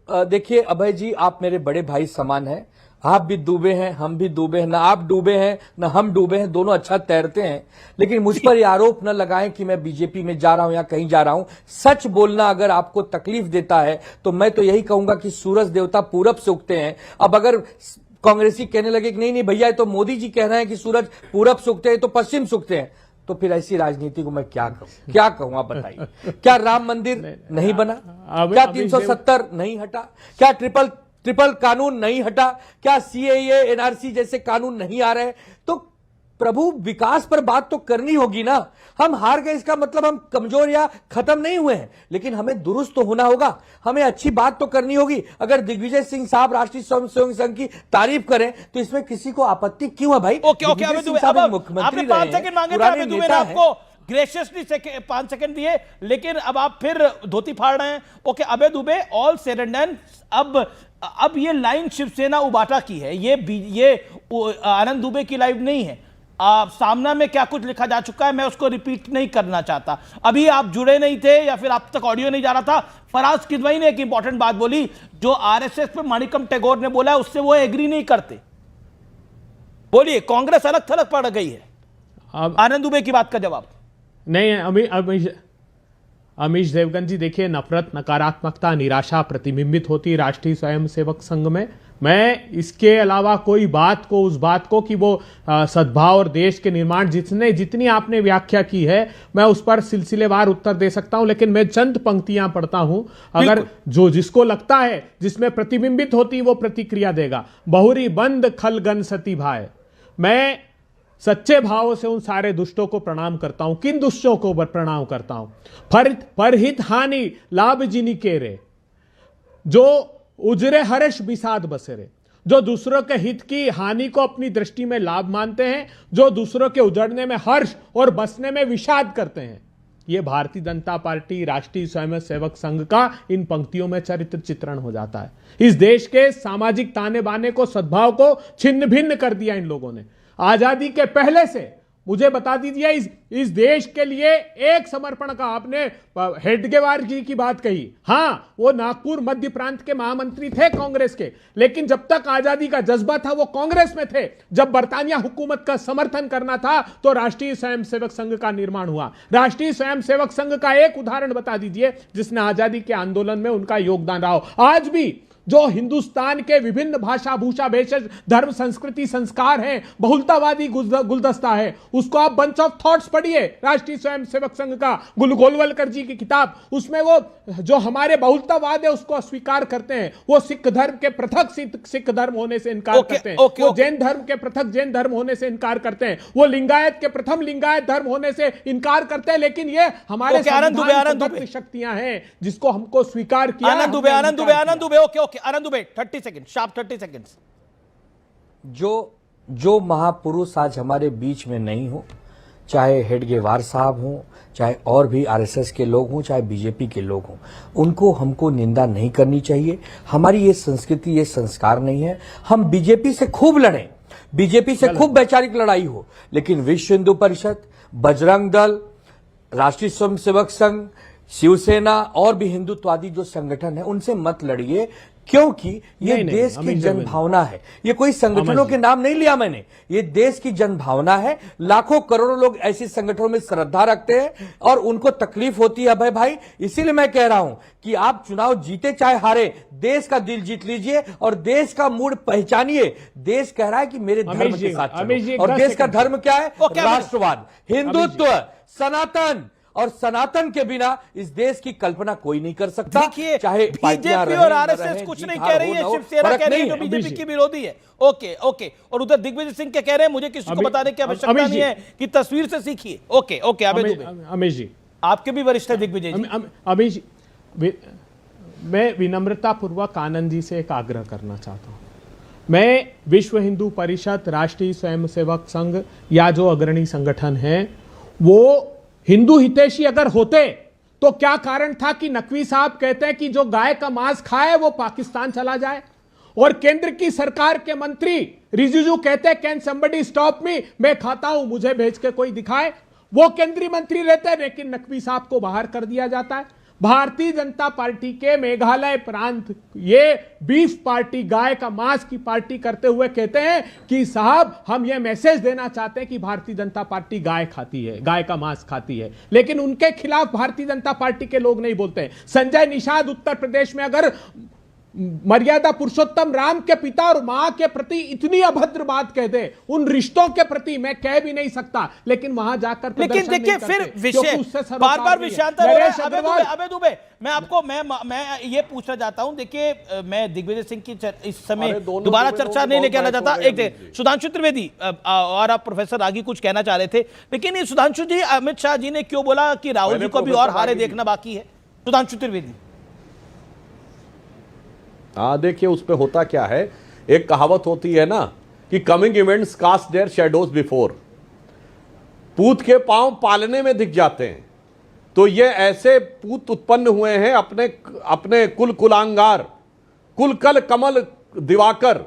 देखिए अभय जी, आप मेरे बड़े भाई समान हैं। आप भी डूबे हैं, हम भी डूबे हैं, ना आप डूबे हैं ना हम डूबे हैं, दोनों अच्छा तैरते हैं। लेकिन मुझ पर यह आरोप न लगाएं कि मैं बीजेपी में जा रहा हूं या कहीं जा रहा हूं। सच बोलना अगर आपको तकलीफ देता है तो मैं तो यही कहूंगा कि सूरज देवता पूरब से उगते हैं। अब अगर कांग्रेसी कहने लगे कि नहीं नहीं भैया, तो मोदी जी कह रहे हैं कि सूरज पूरब से उगते हैं तो पश्चिम से उगते हैं, तो फिर ऐसी राजनीति को मैं क्या कहूं आप बताइए। क्या राम मंदिर नहीं बना? क्या 370 नहीं हटा? क्या ट्रिपल कानून नहीं हटा? क्या सीएए एनआरसी जैसे कानून नहीं आ रहे? तो प्रभु विकास पर बात तो करनी होगी ना। हम हार गए इसका मतलब हम कमजोर या खत्म नहीं हुए हैं, लेकिन हमें दुरुस्त तो होना होगा, हमें अच्छी बात तो करनी होगी। अगर दिग्विजय सिंह साहब राष्ट्रीय स्वयं संघ की तारीफ करें तो इसमें किसी को आपत्ति क्यों है भाई? ओके, मुख्यमंत्री 5 सेकंड मांगे थे, आपको ग्रेशियसली 5 सेकंड दिए, लेकिन अब आप फिर धोती फाड़ रहे हैं। Okay Abhay Dubey, all said and done, अब ये लाइन शिवसेना उबाटा की है, ये आनंद दुबे की लाइव नहीं है। सामना में क्या कुछ लिखा जा चुका है, मैं उसको रिपीट नहीं करना चाहता। अभी आप जुड़े नहीं थे या फिर आप तक ऑडियो नहीं जा रहा था। फराज किदवई ने एक इंपॉर्टेंट बात बोली, जो आरएसएस पे माणिकम टैगोर ने बोला उससे वो एग्री नहीं करते। बोलिए, कांग्रेस अलग थलग पड़ गई है। आनंद दुबे की बात का जवाब नहीं। अमीश देवगन जी, देखिए, नफरत, नकारात्मकता, निराशा प्रतिबिंबित होती है राष्ट्रीय स्वयंसेवक संघ में। मैं इसके अलावा कोई बात को, उस बात को कि वो सद्भाव और देश के निर्माण जितनी आपने व्याख्या की है, मैं उस पर सिलसिलेवार उत्तर दे सकता हूं, लेकिन मैं चंद पंक्तियां पढ़ता हूं। अगर जो जिसको लगता है जिसमें प्रतिबिंबित होती वो प्रतिक्रिया देगा। बहुरी बंद खलगन सती भाई, मैं सच्चे भाव से उन सारे दुष्टों को प्रणाम करता हूं। किन दुष्टों को प्रणाम करता हूं? परहित हानि लाभ जिनी के रे, जो उजरे हर्ष विषाद बसेरे, जो दूसरों के हित की हानि को अपनी दृष्टि में लाभ मानते हैं, जो दूसरों के उजड़ने में हर्ष और बसने में विषाद करते हैं। यह भारतीय जनता पार्टी राष्ट्रीय स्वयंसेवक संघ का इन पंक्तियों में चरित्र चित्रण हो जाता है। इस देश के सामाजिक ताने बाने को, सद्भाव को छिन्न भिन्न कर दिया इन लोगों ने। आजादी के पहले से मुझे बता दीजिए, इस देश के लिए एक समर्पण का, आपने हेडगेवार जी की बात कही, हां वो नागपुर मध्य प्रांत के महामंत्री थे कांग्रेस के, लेकिन जब तक आजादी का जज्बा था वो कांग्रेस में थे। जब बरतानिया हुकूमत का समर्थन करना था तो राष्ट्रीय स्वयंसेवक संघ का निर्माण हुआ। राष्ट्रीय स्वयंसेवक संघ का एक उदाहरण बता दीजिए जिसने आजादी के आंदोलन में उनका योगदान रहा हो। आज भी जो हिंदुस्तान के विभिन्न भाषा भूषा भेषज धर्म संस्कृति संस्कार हैं, बहुलतावादी गुलदस्ता है, उसको आप बंच ऑफ थॉट्स पढ़िए, राष्ट्रीय स्वयंसेवक संघ का, गोलवलकर जी की किताब। उसमें वो जो हमारे बहुलतावाद है उसको अस्वीकार करते हैं। वो सिख धर्म के पृथक सिख धर्म होने से इनकार करते हैं। वो जैन धर्म के पृथक जैन धर्म होने से इनकार करते हैं। वो लिंगायत के प्रथम लिंगायत धर्म होने से इनकार करते हैं। लेकिन ये हमारे शक्तियां हैं जिसको हमको स्वीकार किया। आनंद दुबे, ओके आनंद दुबे, 30 सेकंड, शार्प 30 सेकंड्स। जो महापुरुष आज हमारे बीच में नहीं हो, चाहे हेडगेवार साहब हों, चाहे और भी आरएसएस के लोग हों, चाहे बीजेपी के लोग हों, उनको हमको निंदा नहीं करनी चाहिए। हमारी ये संस्कृति, ये संस्कार नहीं है। हम बीजेपी से खूब लड़ें, बीजेपी से खूब वैचारिक लड़ाई हो, लेकिन विश्व हिंदू परिषद, बजरंग दल, राष्ट्रीय स्वयंसेवक संघ, शिवसेना और भी हिंदुत्ववादी जो संगठन है उनसे मत लड़िए, क्योंकि ये देश की जनभावना है। ये कोई संगठनों के नाम नहीं लिया मैंने, ये देश की जनभावना है। लाखों करोड़ों लोग ऐसे संगठनों में श्रद्धा रखते हैं और उनको तकलीफ होती है अभय भाई। इसीलिए मैं कह रहा हूं कि आप चुनाव जीते चाहे हारे, देश का दिल जीत लीजिए और देश का मूड पहचानिए। देश कह रहा है कि मेरे धर्म के साथ चलो, और देश का धर्म क्या है? राष्ट्रवाद, हिंदुत्व, सनातन। और सनातन के बिना इस देश की कल्पना कोई नहीं कर सकता। चाहे बीजेपी और आरएसएस कुछ नहीं कह रही है, शिवसेना कह रही है तो बीजेपी की विरोधी है। ओके, और उधर दिग्विजय सिंह के कह रहे हैं मुझे किसी को बताने की आवश्यकता नहीं है कि तस्वीर से सीखिए। ओके, अमीश जी, आपके भी वरिष्ठ है दिग्विजय जी। अमीश, मैं विनम्रता पूर्वक आनंद जी से एक आग्रह करना चाहता हूं। मैं विश्व हिंदू परिषद, राष्ट्रीय स्वयंसेवक संघ या जो अग्रणी संगठन है, वो हिंदू हितैषी अगर होते तो क्या कारण था कि नकवी साहब कहते हैं कि जो गाय का मांस खाए वो पाकिस्तान चला जाए, और केंद्र की सरकार के मंत्री रिजिजू कहते हैं कैन समबडी स्टॉप मी, मैं खाता हूं, मुझे भेज के कोई दिखाए। वो केंद्रीय मंत्री रहते हैं, लेकिन नकवी साहब को बाहर कर दिया जाता है। भारतीय जनता पार्टी के मेघालय प्रांत ये बीफ पार्टी, गाय का मांस की पार्टी करते हुए कहते हैं कि साहब हम ये मैसेज देना चाहते हैं कि भारतीय जनता पार्टी गाय खाती है, गाय का मांस खाती है, लेकिन उनके खिलाफ भारतीय जनता पार्टी के लोग नहीं बोलते हैं। संजय निषाद उत्तर प्रदेश में अगर मर्यादा पुरुषोत्तम राम के पिता और मां के प्रति इतनी अभद्र बात कह दे, उन रिश्तों के प्रति मैं कह भी नहीं सकता, लेकिन वहां जाकर लेकिन देखिए फिर विषय बार बार विषयांतर हो रहा है। अबे दुबे मैं ये पूछना चाहता हूं, देखिए मैं दिग्विजय सिंह की इस समय दोबारा चर्चा नहीं लेके आना चाहता। एक सुधांशु त्रिवेदी और आप प्रोफेसर रागी कुछ कहना चाह रहे थे, लेकिन ये सुधांशु जी, अमित शाह जी ने क्यों बोला कि राहुल जी को भी और हारे देखना बाकी है? सुधांशु त्रिवेदी, देखिए उस पे होता क्या है, एक कहावत होती है ना कि coming events cast their shadows before. पूत के पांव पालने में दिख जाते हैं, तो ये ऐसे पूत उत्पन्न हुए हैं अपने कुल कुलांगार, कुल कल कमल दिवाकर,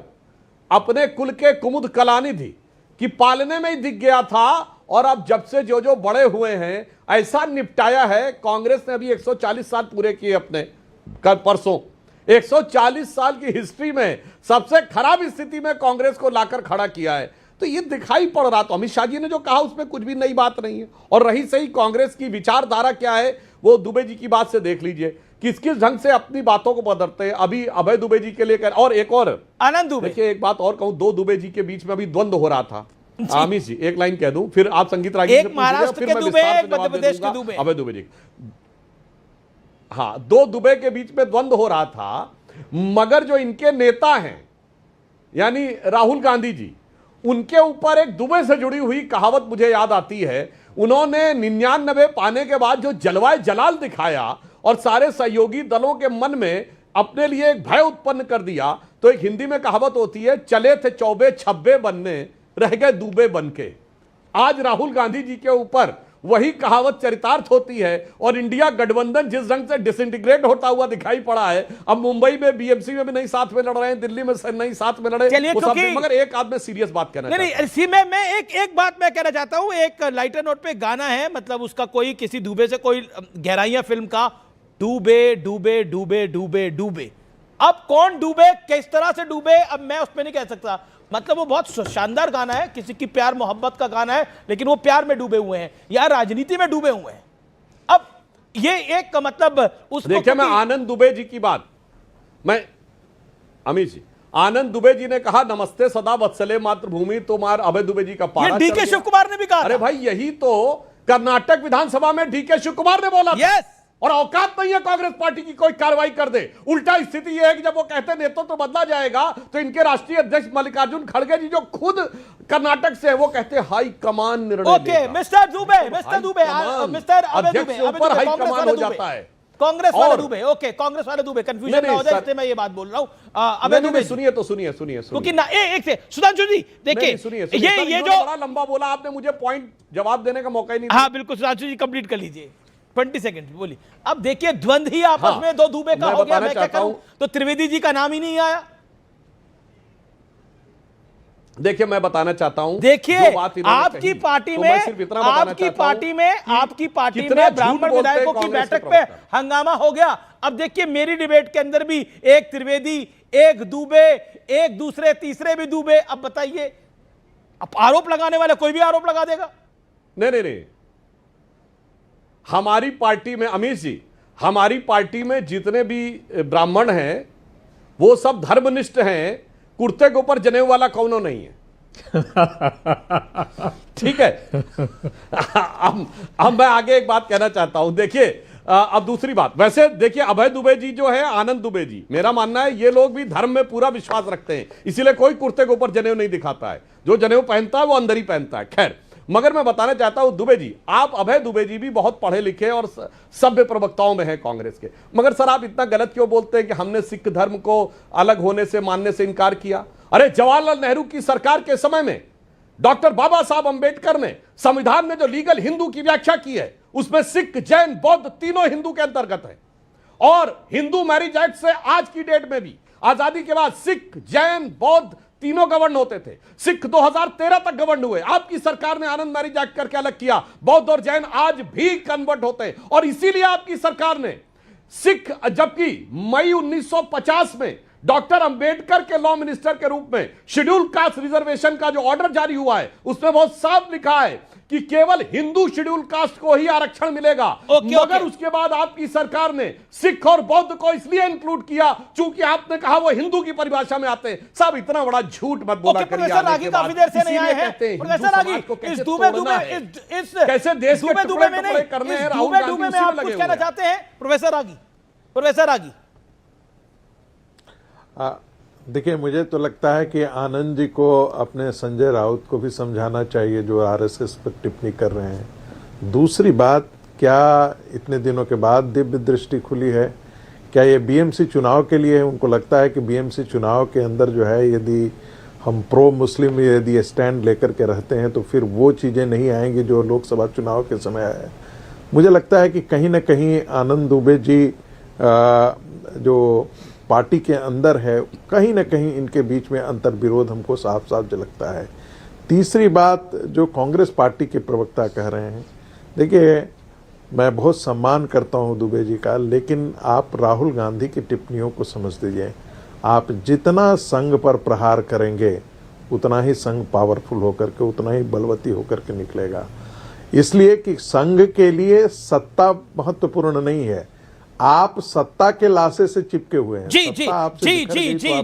अपने कुल के कुमुद कलानिधि कि पालने में ही दिख गया था। और अब जब से जो जो बड़े हुए हैं ऐसा निपटाया है। कांग्रेस ने अभी 140 साल पूरे किए अपने परसों। 140 साल की हिस्ट्री में सबसे खराब स्थिति में कांग्रेस को लाकर खड़ा किया है, तो ये दिखाई पड़ रहा। तो अमित शाह जी ने जो कहा उसमें कुछ भी नई बात नहीं है। और रही सही कांग्रेस की विचारधारा क्या है, वो दुबे जी की बात से देख लीजिए किस किस ढंग से अपनी बातों को बदलते हैं। अभी अभय दुबे जी के लिए और एक और आनंद दुबे, देखिए एक बात और कहूं, दो दुबे जी के बीच में अभी द्वंद्व हो रहा था। अमित जी एक लाइन कह दूं, फिर आप संगीत रागी से महाराष्ट्र के दुबे, मध्य प्रदेश के दुबे, अभय दुबे जी। हाँ, दो दुबे के बीच में द्वंद्व हो रहा था, मगर जो इनके नेता हैं यानी राहुल गांधी जी, उनके ऊपर एक दुबे से जुड़ी हुई कहावत मुझे याद आती है। उन्होंने 99 पाने के बाद जो जलवाए जलाल दिखाया और सारे सहयोगी दलों के मन में अपने लिए एक भय उत्पन्न कर दिया, तो एक हिंदी में कहावत होती है, चले थे चौबे छब्बे बनने, रह गए दुबे बनके। आज राहुल गांधी जी के ऊपर वही कहावत चरितार्थ होती है और इंडिया गठबंधन जिस ढंग से डिसइंटीग्रेट होता हुआ दिखाई पड़ा है। अब मुंबई में बीएमसी में भी नहीं साथ में लड़ रहे हैं, दिल्ली में नहीं साथ में लड़े, मगर एक आदमी सीरियस बात कहना नहीं, मैं एक बात मैं कहना चाहता हूं। एक लाइटर नोट पे गाना है, मतलब उसका कोई किसी डूबे से कोई गहराइयां फिल्म का, डूबे डूबे डूबे डूबे डूबे। अब कौन डूबे, किस तरह से डूबे, अब मैं उस पर नहीं कह सकता। मतलब वो बहुत शानदार गाना है, किसी की प्यार मोहब्बत का गाना है, लेकिन वो प्यार में डूबे हुए हैं या राजनीति में डूबे हुए हैं। अब ये एक मतलब उसको देखिए, मैं आनंद दुबे जी की बात, मैं अमित जी, आनंद दुबे जी ने कहा नमस्ते सदा वत्सले मातृभूमि, तुम्हार अभय दुबे जी का पारा, डीके शिव कुमार ने भी कहा। अरे भाई, यही तो कर्नाटक विधानसभा में डीके शिव कुमार ने बोला। यस, और औकात नहीं है कांग्रेस पार्टी की कोई कार्रवाई कर दे। उल्टा स्थिति यह है कि जब वो कहते हैं नेतृत्व तो बदला जाएगा, तो इनके राष्ट्रीय अध्यक्ष मल्लिकार्जुन खड़गे जी जो खुद कर्नाटक से है, वो कहते हैं हाई कमान निर्णय। Okay mister Dubey, mister Dubey, mister Abhay Dubey, ऊपर हाई कमान हो जाता है, कांग्रेस वाले दुबे। ओके, कांग्रेस वाले दुबे, कंफ्यूजन ना हो जाए इसलिए मैं ये बात बोल रहा हूं। अभय दुबे, सुनिए तो सुनिए, क्योंकि ना एक से सुधांशु जी देखिए, ये जो बड़ा लंबा बोला आपने, मुझे पॉइंट जवाब देने का मौका ही नहीं। हाँ बिल्कुल, सुधांशु जी कंप्लीट कर लीजिए, 20 सेकंड बोलिए। अब देखिए द्वंद्व ही आपस में दो दुबे का हो गया, मैं क्या करूं, तो त्रिवेदी जी का नाम ही नहीं आया। देखिए मैं बताना चाहता हूं, देखिए आपकी पार्टी में ब्राह्मण विधायकों की बैठक पे हंगामा हो गया। अब देखिए मेरी डिबेट के अंदर भी एक त्रिवेदी, एक दुबे, एक दूसरे तीसरे भी दुबे। अब बताइए, अब आरोप लगाने वाले कोई भी आरोप लगा देगा। नहीं, हमारी पार्टी में अमीश जी, हमारी पार्टी में जितने भी ब्राह्मण हैं वो सब धर्मनिष्ठ हैं, कुर्ते के ऊपर जनेऊ वाला कौनो नहीं है। ठीक है। अब मैं आगे एक बात कहना चाहता हूं। देखिए अब दूसरी बात, वैसे देखिए अभय दुबे जी जो है, आनंद दुबे जी, मेरा मानना है ये लोग भी धर्म में पूरा विश्वास रखते हैं, इसीलिए कोई कुर्ते के ऊपर जनेऊ नहीं दिखाता है। जो जनेऊ पहनता है वो अंदर ही पहनता है। खैर, मगर मैं बताना चाहता हूं दुबे जी, आप अभय दुबे जी भी बहुत पढ़े लिखे और सभ्य प्रवक्ताओं में हैं कांग्रेस के, मगर सर आप इतना गलत क्यों बोलते हैं कि हमने सिख धर्म को अलग होने से, मानने से इनकार किया? अरे जवाहरलाल नेहरू की सरकार के समय में डॉक्टर बाबा साहब अंबेडकर ने संविधान में जो लीगल हिंदू की व्याख्या की है, उसमें सिख, जैन, बौद्ध तीनों हिंदू के अंतर्गत है। और हिंदू मैरिज एक्ट से आज की डेट में भी, आजादी के बाद सिख, जैन, बौद्ध तीनों गवर्न होते थे। सिख 2013 तक गवर्न हुए, आपकी सरकार ने आनंद मैरिज एक्ट करके अलग किया। बौद्ध और जैन आज भी कन्वर्ट होते हैं, और इसीलिए आपकी सरकार ने सिख, जबकि मई 1950 में डॉक्टर अंबेडकर के लॉ मिनिस्टर के रूप में शेड्यूल कास्ट रिजर्वेशन का जो ऑर्डर जारी हुआ है उसमें बहुत साफ लिखा है कि केवल हिंदू शेड्यूल कास्ट को ही आरक्षण मिलेगा। मगर उसके बाद आपकी सरकार ने सिख और बौद्ध को इसलिए इंक्लूड किया क्योंकि आपने कहा वो हिंदू की परिभाषा में आते हैं। साहब इतना बड़ा झूठ मत बोला करिए। प्रोफेसर रागी काफी देर से नहीं आए हैं। प्रोफेसर रागी इस दुबे कैसे देश के टुकड़े करने हैं, राहुल गांधी में आप कुछ कहना चाहते हैं? प्रोफेसर रागी देखिए, मुझे तो लगता है कि आनंद जी को अपने संजय राउत को भी समझाना चाहिए जो आरएसएस पर टिप्पणी कर रहे हैं। दूसरी बात, क्या इतने दिनों के बाद दिव्य दृष्टि खुली है? क्या ये बीएमसी चुनाव के लिए उनको लगता है कि बीएमसी चुनाव के अंदर जो है यदि हम प्रो मुस्लिम यदि स्टैंड लेकर के रहते हैं तो फिर वो चीज़ें नहीं आएंगी जो लोकसभा चुनाव के समय है? मुझे लगता है कि कहीं ना कहीं आनंद दुबे जी जो पार्टी के अंदर है, कहीं ना कहीं इनके बीच में अंतर विरोध हमको साफ साफ झलकता है। तीसरी बात, जो कांग्रेस पार्टी के प्रवक्ता कह रहे हैं, देखिए मैं बहुत सम्मान करता हूं दुबे जी का, लेकिन आप राहुल गांधी की टिप्पणियों को समझ लीजिए। आप जितना संघ पर प्रहार करेंगे उतना ही संघ पावरफुल होकर के, उतना ही बलवती होकर के निकलेगा। इसलिए कि संघ के लिए सत्ता महत्वपूर्ण नहीं है, आप सत्ता के लाशे से चिपके हुए हैं। जी जी जी जी जी